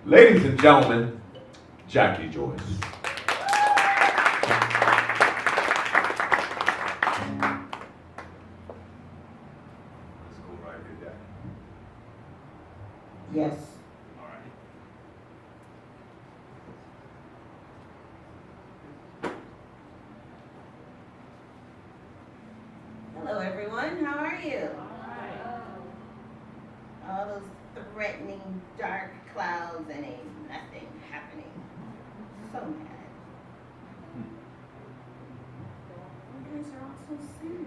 Ladies and gentlemen, Jackie Joice. Yes. All right. Hello, everyone. How are you? All those threatening dark clouds and ain't nothing happening. So mad. You guys are all so serious.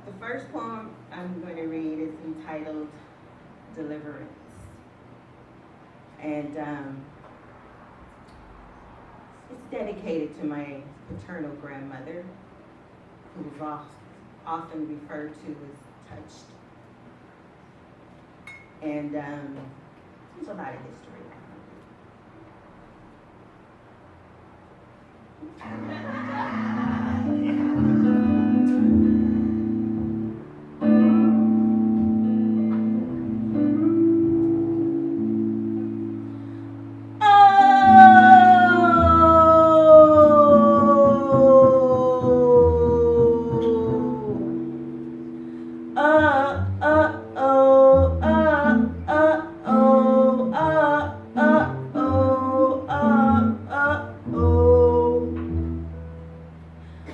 The first poem I'm going to read is entitled Deliverance. And it's dedicated to my paternal grandmother, who was often referred to as Touched. And there's a lot of history.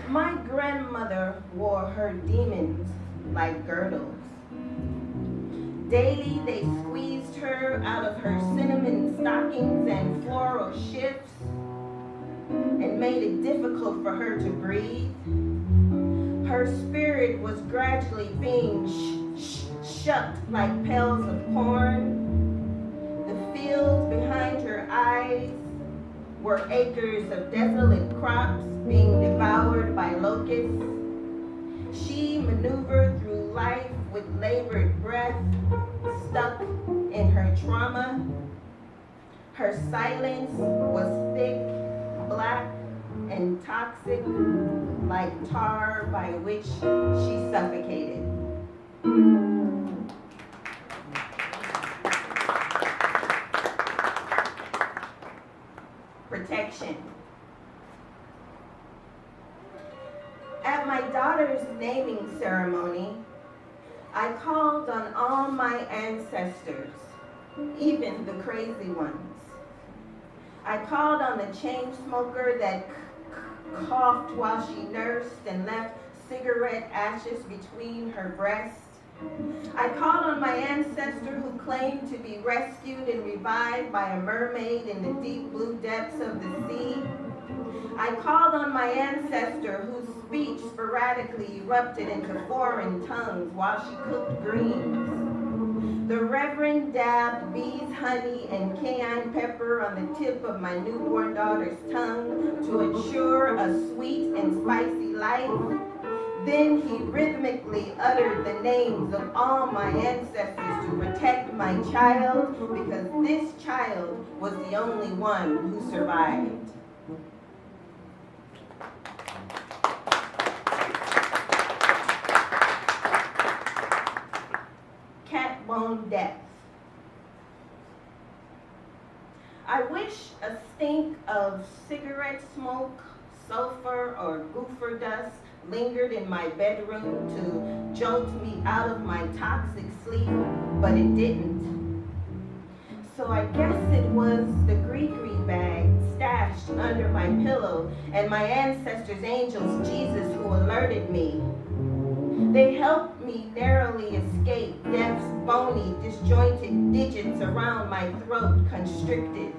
My grandmother wore her demons like girdles. Daily they squeezed her out of her cinnamon stockings and floral shifts and made it difficult for her to breathe. Her spirit was gradually being shucked like pails of corn. The fields behind her eyes were acres of desolate crops being devoured by locusts. She maneuvered through life with labored breath, stuck in her trauma. Her silence was thick, black, and toxic, like tar by which she suffocated. Protection. At my daughter's naming ceremony, I called on all my ancestors, even the crazy ones. I called on the chain smoker that coughed while she nursed and left cigarette ashes between her breasts. I called on my ancestor who claimed to be rescued and revived by a mermaid in the deep blue depths of the sea. I called on my ancestor whose speech sporadically erupted into foreign tongues while she cooked greens. The Reverend dabbed bees, honey, and cayenne pepper on the tip of my newborn daughter's tongue to ensure a sweet and spicy life. Then he rhythmically uttered the names of all my ancestors to protect my child, because this child was the only one who survived. Cat bone death. I wish a stink of cigarette smoke, sulfur, or goofer dust lingered in my bedroom to jolt me out of my toxic sleep, but it didn't. So I guess it was the gree-gree bag stashed under my pillow and my ancestors' angels, Jesus, who alerted me. They helped me narrowly escape death's bony, disjointed digits around my throat constricted.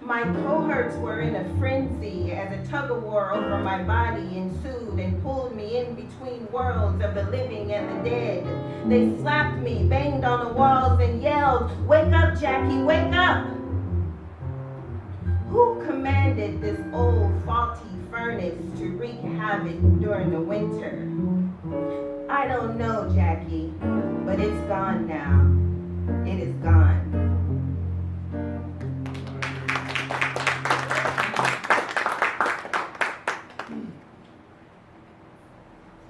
My cohorts were in a frenzy as a tug-of-war over my body ensued and pulled me in between worlds of the living and the dead. They slapped me, banged on the walls, and yelled, "Wake up, Jackie, wake up!" Who commanded this old faulty furnace to wreak havoc during the winter? I don't know, Jackie, but it's gone now. It is gone.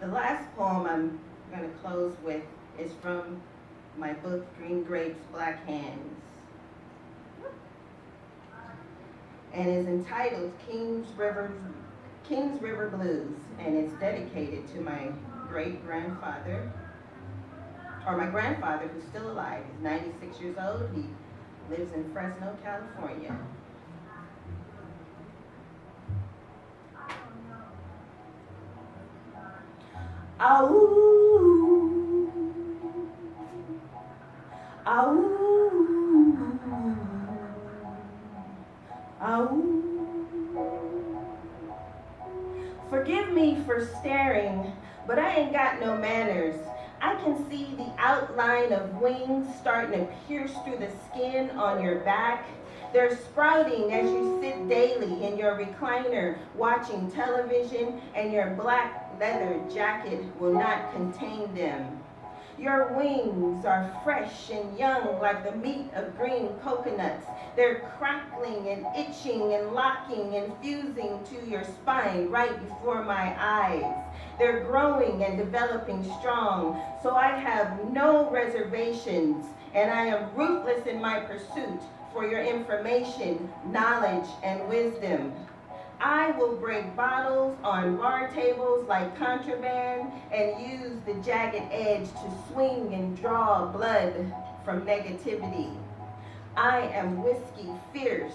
The last poem I'm going to close with is from my book, Green Grapes, Black Hands, and is entitled Kings River Blues, and it's dedicated to my great-grandfather, or my grandfather who's still alive. He's 96 years old. He lives in Fresno, California. Ow, ow, ow. Forgive me for staring, but I ain't got no manners. I can see the outline of wings starting to pierce through the skin on your back. They're sprouting as you sit daily in your recliner watching television, and your black leather jacket will not contain them. Your wings are fresh and young like the meat of green coconuts. They're crackling and itching and locking and fusing to your spine right before my eyes. They're growing and developing strong, so I have no reservations, and I am ruthless in my pursuit for your information, knowledge, and wisdom. I will break bottles on bar tables like contraband and use the jagged edge to swing and draw blood from negativity. I am whiskey fierce,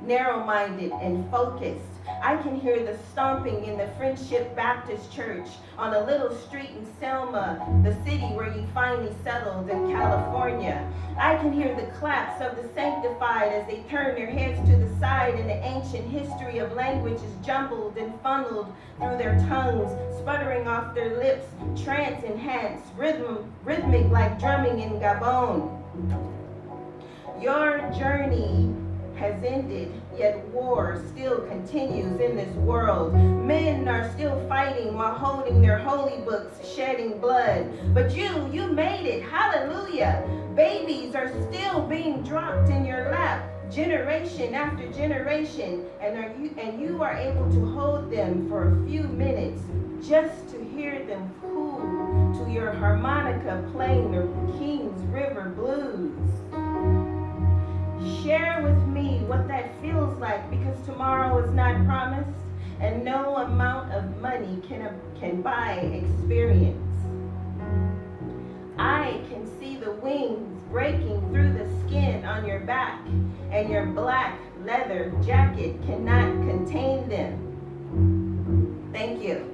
narrow-minded, and focused. I can hear the stomping in the Friendship Baptist Church on a little street in Selma, the city where you finally settled in California. I can hear the claps of the sanctified as they turn their heads to the side, and the ancient history of language is jumbled and funneled through their tongues, sputtering off their lips, trance-enhanced, rhythmic like drumming in Gabon. Your journey has ended, yet war still continues in this world. Men are still fighting while holding their holy books, shedding blood. But you made it, hallelujah. Babies are still being dropped in your lap, generation after generation, and you are able to hold them for a few minutes just to hear them coo to your harmonica playing the Kings River Blues. Share with me what that feels like, because tomorrow is not promised, and no amount of money can buy experience. I can see the wings breaking through the skin on your back, and your black leather jacket cannot contain them. Thank you.